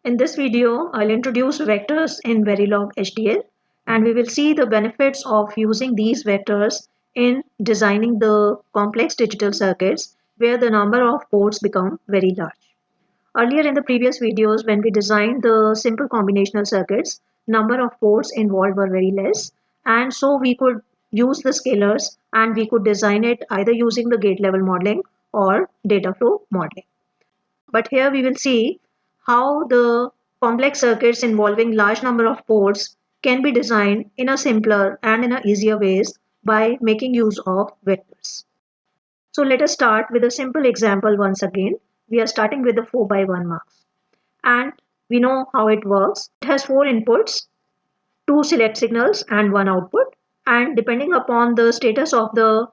In this video, I'll introduce vectors in Verilog HDL, and we will see the benefits of using these vectors in designing the complex digital circuits where the number of ports become very large. Earlier in the previous videos, when we designed the simple combinational circuits, number of ports involved were very less, and so we could use the scalars and we could design it either using the gate level modeling or data flow modeling. But here we will see how the complex circuits involving large number of ports can be designed in a simpler and in a easier ways by making use of vectors. So let us start with a simple example once again. We are starting with the 4 by 1 marks. And we know how it works. It has 4 inputs, 2 select signals and 1 output. And depending upon the status of the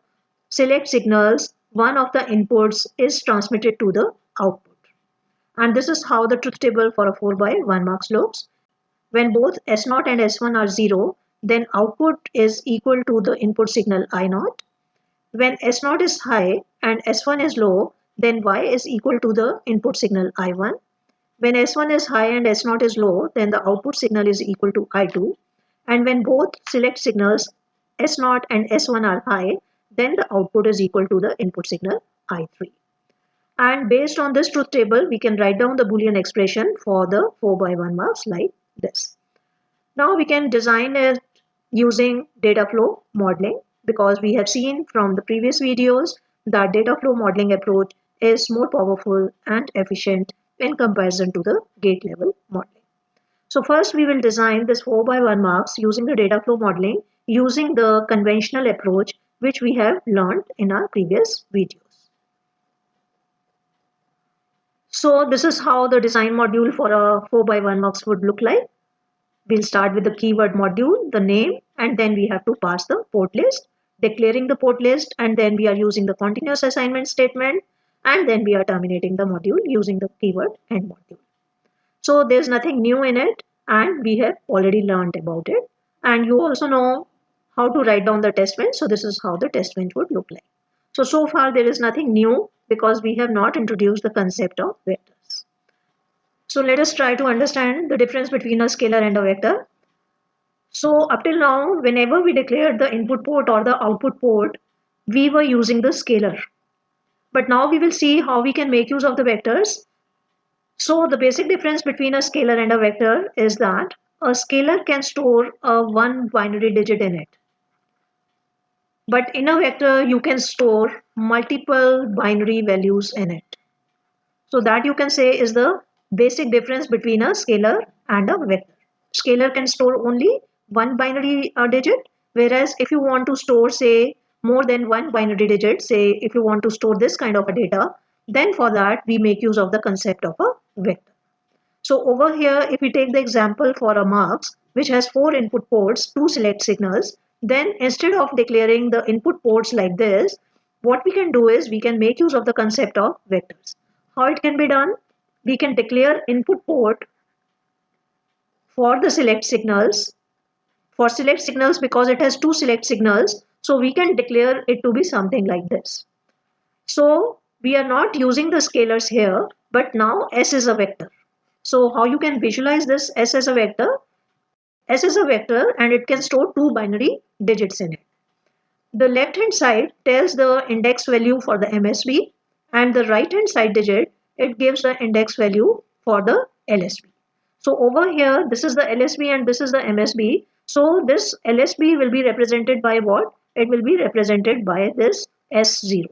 select signals, one of the inputs is transmitted to the output. And this is how the truth table for a 4 by 1 marks looks. When both S0 and S1 are 0, then output is equal to the input signal I0. When S0 is high and S1 is low, then Y is equal to the input signal I1. When S1 is high and S0 is low, then the output signal is equal to I2. And when both select signals S0 and S1 are high, then the output is equal to the input signal I3. And based on this truth table, we can write down the Boolean expression for the 4 by 1 marks like this. Now we can design it using data flow modeling, because we have seen from the previous videos that data flow modeling approach is more powerful and efficient in comparison to the gate level modeling. So first we will design this 4 by 1 marks using the data flow modeling using the conventional approach which we have learned in our previous videos. So this is how the design module for a 4 by 1 marks would look like. We'll start with the keyword module, the name, and then we have to pass the port list, declaring the port list, and then we are using the continuous assignment statement, and then we are terminating the module using the keyword end module. So there's nothing new in it, and we have already learned about it. And you also know how to write down the test bench. So this is how the test bench would look like. So far there is nothing new because we have not introduced the concept of vectors. So let us try to understand the difference between a scalar and a vector. So up till now, whenever we declared the input port or the output port, we were using the scalar. But now we will see how we can make use of the vectors. So the basic difference between a scalar and a vector is that a scalar can store a one binary digit in it. But in a vector, you can store multiple binary values in it. So that you can say is the basic difference between a scalar and a vector. Scalar can store only one binary digit, whereas if you want to store, say, more than one binary digit, say if you want to store this kind of a data, then for that we make use of the concept of a vector. So over here, if we take the example for a marks, which has 4 input ports, 2 select signals, then instead of declaring the input ports like this, what we can do is we can make use of the concept of vectors. How it can be done? We can declare input port for the select signals. For select signals, because it has 2 select signals, so we can declare it to be something like this. So we are not using the scalars here, but now S is a vector. So how you can visualize this S as a vector? S is a vector and it can store 2 binary digits in it. The left hand side tells the index value for the MSB, and the right hand side digit, it gives the index value for the LSB. So over here, this is the LSB and this is the MSB. So this LSB will be represented by what? It will be represented by this S0.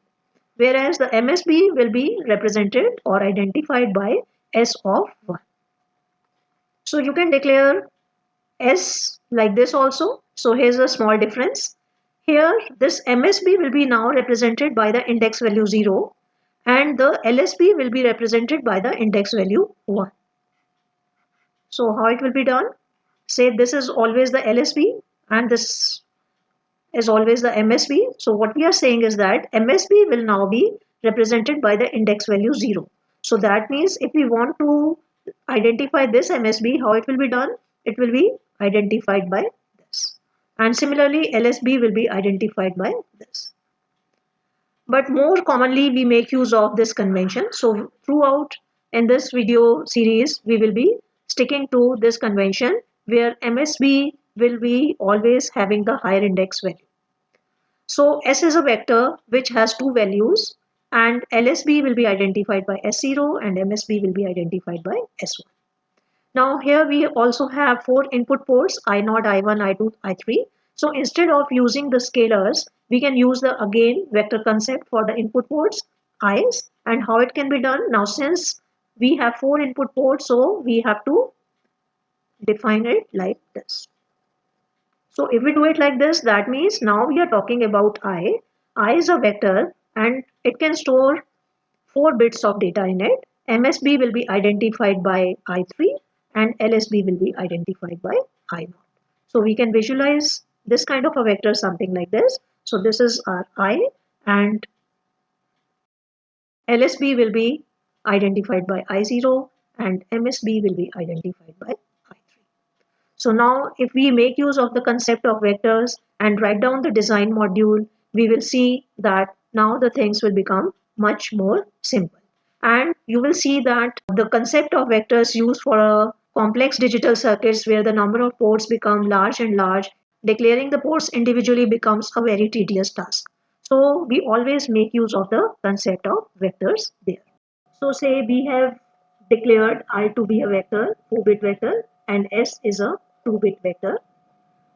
Whereas the MSB will be represented or identified by S of 1. So you can declare S like this also. So here's a small difference. Here this MSB will be now represented by the index value 0 and the LSB will be represented by the index value 1. So how it will be done? Say this is always the LSB and this is always the MSB. So what we are saying is that MSB will now be represented by the index value 0. So that means if we want to identify this MSB, how it will be done? It will be identified by this. And similarly, LSB will be identified by this. But more commonly, we make use of this convention. So throughout in this video series, we will be sticking to this convention where MSB will be always having the higher index value. So S is a vector which has two values, and LSB will be identified by S0 and MSB will be identified by S1. Now here we also have four input ports, I0, I1, I2, I3. So instead of using the scalars, we can use the again vector concept for the input ports, I's, and how it can be done. Now since we have four input ports, so we have to define it like this. So if we do it like this, that means now we are talking about I. I is a vector and it can store 4 bits of data in it. MSB will be identified by I3 and LSB will be identified by I0. So we can visualize this kind of a vector something like this. So this is our I and LSB will be identified by I0 and MSB will be identified by I3. So now if we make use of the concept of vectors and write down the design module, we will see that now the things will become much more simple. And you will see that the concept of vectors used for a complex digital circuits where the number of ports become large and large, declaring the ports individually becomes a very tedious task. So we always make use of the concept of vectors there. So say we have declared I to be a vector, 4-bit vector, and S is a 2-bit vector.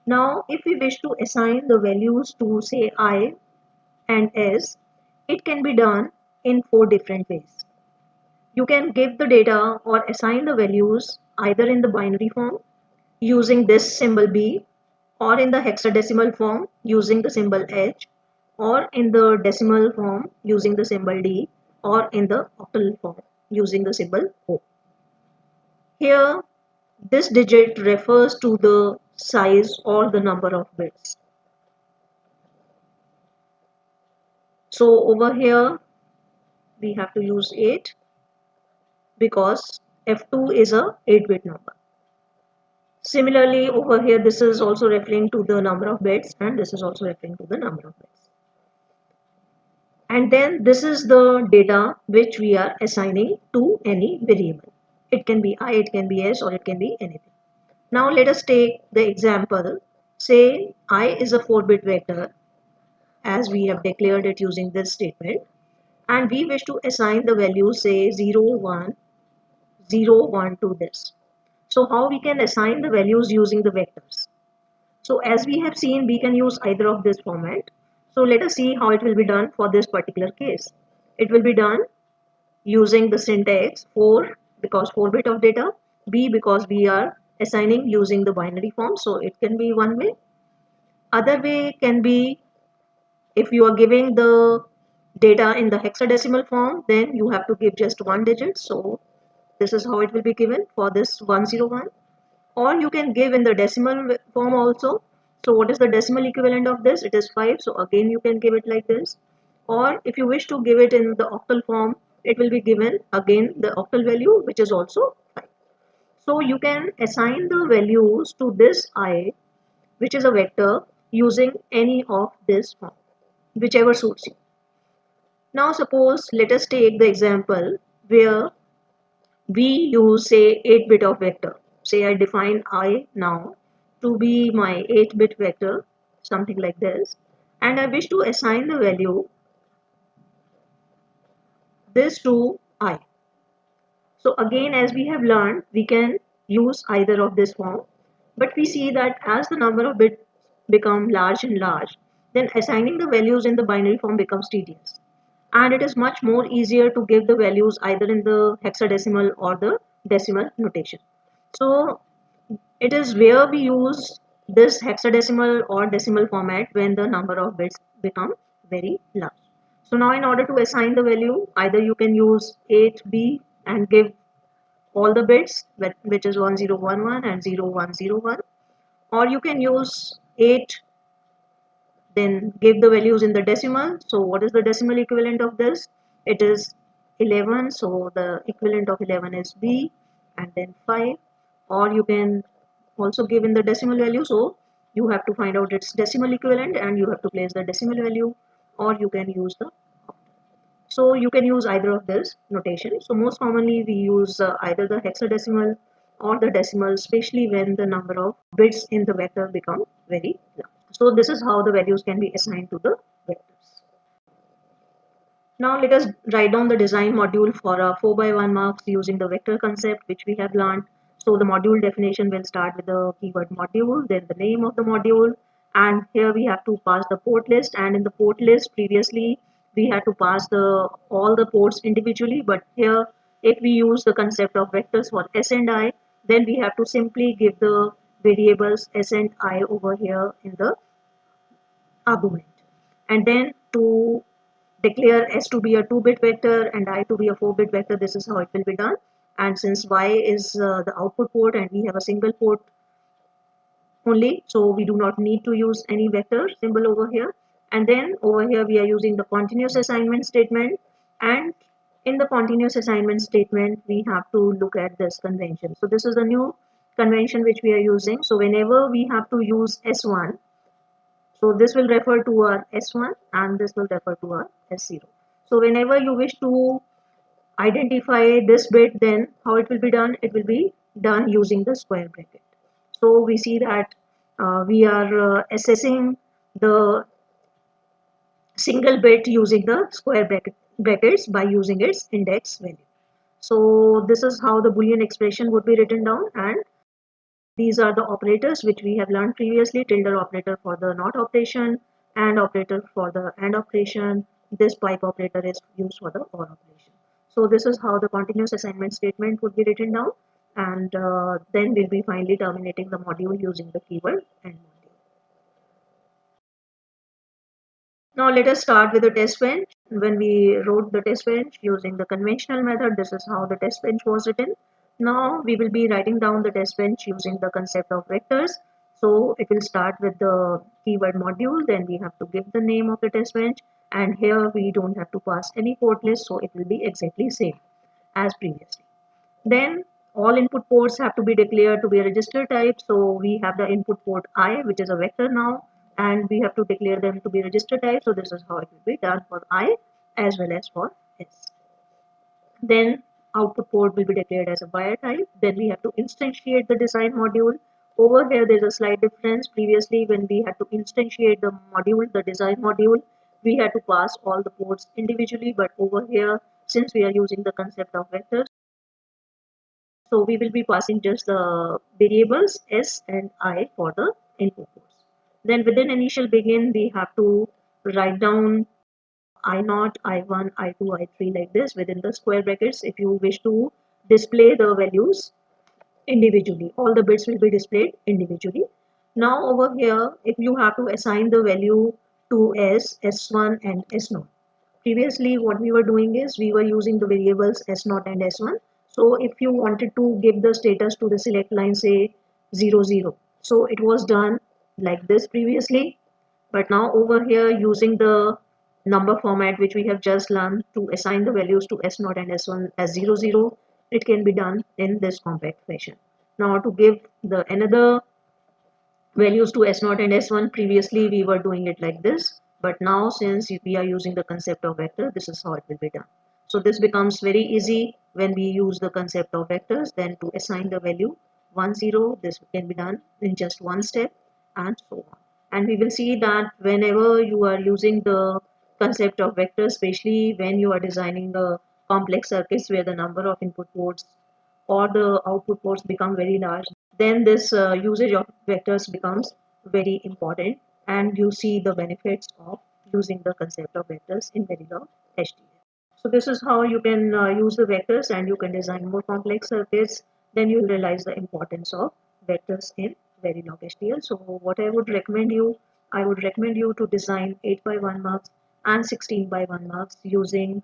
Now if we wish to assign the values to say I and S, it can be done in 4 different ways. You can give the data or assign the values either in the binary form using this symbol B, or in the hexadecimal form using the symbol H, or in the decimal form using the symbol D, or in the octal form using the symbol O. Here this digit refers to the size or the number of bits. So over here we have to use 8 because F2 is a 8-bit number. Similarly over here this is also referring to the number of bits and this is also referring to the number of bits. And then this is the data which we are assigning to any variable. It can be I, it can be S, or it can be anything. Now let us take the example. Say I is a 4-bit vector as we have declared it using this statement, and we wish to assign the value say 0, 1, 0, 1 to this. So how we can assign the values using the vectors? So as we have seen, we can use either of this format. So let us see how it will be done for this particular case. It will be done using the syntax 4 because 4-bit of data, B because we are assigning using the binary form, so it can be one way. Other way can be if you are giving the data in the hexadecimal form, then you have to give just one digit. So this is how it will be given for this 101. Or you can give in the decimal form also. So what is the decimal equivalent of this? It is 5. So again you can give it like this. Or if you wish to give it in the octal form, it will be given again the octal value which is also 5. So you can assign the values to this I which is a vector using any of this form, whichever suits you. Now suppose let us take the example where we use say 8-bit of vector. Say I define I now to be my 8-bit vector, something like this, and I wish to assign the value this to I. So again, as we have learned, we can use either of this form, but we see that as the number of bits become large and large, then assigning the values in the binary form becomes tedious. And it is much more easier to give the values either in the hexadecimal or the decimal notation. So it is where we use this hexadecimal or decimal format when the number of bits become very large. So now in order to assign the value, either you can use 8b and give all the bits which is 1011 and 0101, or you can use 8 then give the values in the decimal. So what is the decimal equivalent of this? It is 11, so the equivalent of 11 is b, and then 5. Or you can also give in the decimal value, so you have to find out its decimal equivalent and you have to place the decimal value, or you can use the so you can use either of this notation. So most commonly we use either the hexadecimal or the decimal, especially when the number of bits in the vector become very large. So this is how the values can be assigned to the vectors. Now let us write down the design module for a 4 by 1 marks using the vector concept which we have learned. So the module definition will start with the keyword module, then the name of the module, and here we have to pass the port list, and in the port list previously we had to pass all the ports individually, but here if we use the concept of vectors for s and I, then we have to simply give the variables s and I over here in the argument, and then to declare s to be a 2-bit vector and I to be a 4-bit vector, this is how it will be done. And since y is the output port and we have a single port only, so we do not need to use any vector symbol over here. And then over here we are using the continuous assignment statement, and in the continuous assignment statement we have to look at this convention. So this is the new convention which we are using. So whenever we have to use s1, so this will refer to our S1 and this will refer to our S0. So whenever you wish to identify this bit, then how it will be done? It will be done using the square bracket. So we see that we are assessing the single bit using the square brackets by using its index value. So this is how the Boolean expression would be written down, and these are the operators which we have learned previously: tilde operator for the not operation, and operator for the and operation. This pipe operator is used for the or operation. So this is how the continuous assignment statement would be written down, and then we'll be finally terminating the module using the keyword and module. Now let us start with the test bench. When we wrote the test bench using the conventional method, this is how the test bench was written. Now we will be writing down the test bench using the concept of vectors. So it will start with the keyword module, then we have to give the name of the test bench, and here we don't have to pass any port list, so it will be exactly same as previously. Then all input ports have to be declared to be a register type. So we have the input port I, which is a vector now, and we have to declare them to be register type. So this is how it will be done for I as well as for S. Then output port will be declared as a wire type. Then we have to instantiate the design module. Over here there's a slight difference. Previously when we had to instantiate the module, the design module, we had to pass all the ports individually, but over here since we are using the concept of vectors, so we will be passing just the variables s and I for the input ports. Then within initial begin, we have to write down I0, I1, I2, I3 like this within the square brackets if you wish to display the values individually. All the bits will be displayed individually. Now over here, if you have to assign the value to S, S1 and S0. Previously what we were doing is we were using the variables S0 and S1. So if you wanted to give the status to the select line, say 0, 0. So it was done like this previously. But now over here using the number format which we have just learned to assign the values to S0 and S1 as 0, 0, it can be done in this compact fashion. Now to give the another values to S0 and S1, previously we were doing it like this, but now since we are using the concept of vector, this is how it will be done. So this becomes very easy when we use the concept of vectors. Then to assign the value 1, 0, this can be done in just one step, and so on. And we will see that whenever you are using the concept of vectors, especially when you are designing the complex circuits where the number of input ports or the output ports become very large, then this usage of vectors becomes very important, and you see the benefits of using the concept of vectors in Verilog HDL. So this is how you can use the vectors and you can design more complex circuits. Then you realize the importance of vectors in Verilog HDL. So what I would recommend you to design 8 by 1 marks and 16 by 1 marks using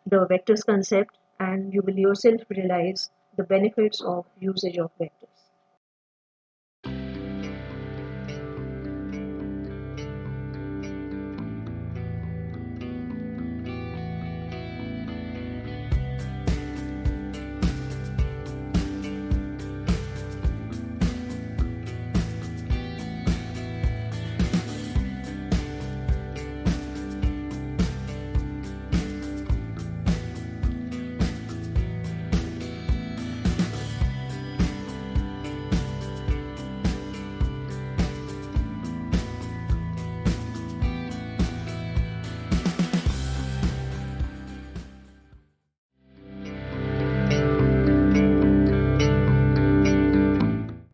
the vectors concept, and you will yourself realize the benefits of usage of vectors.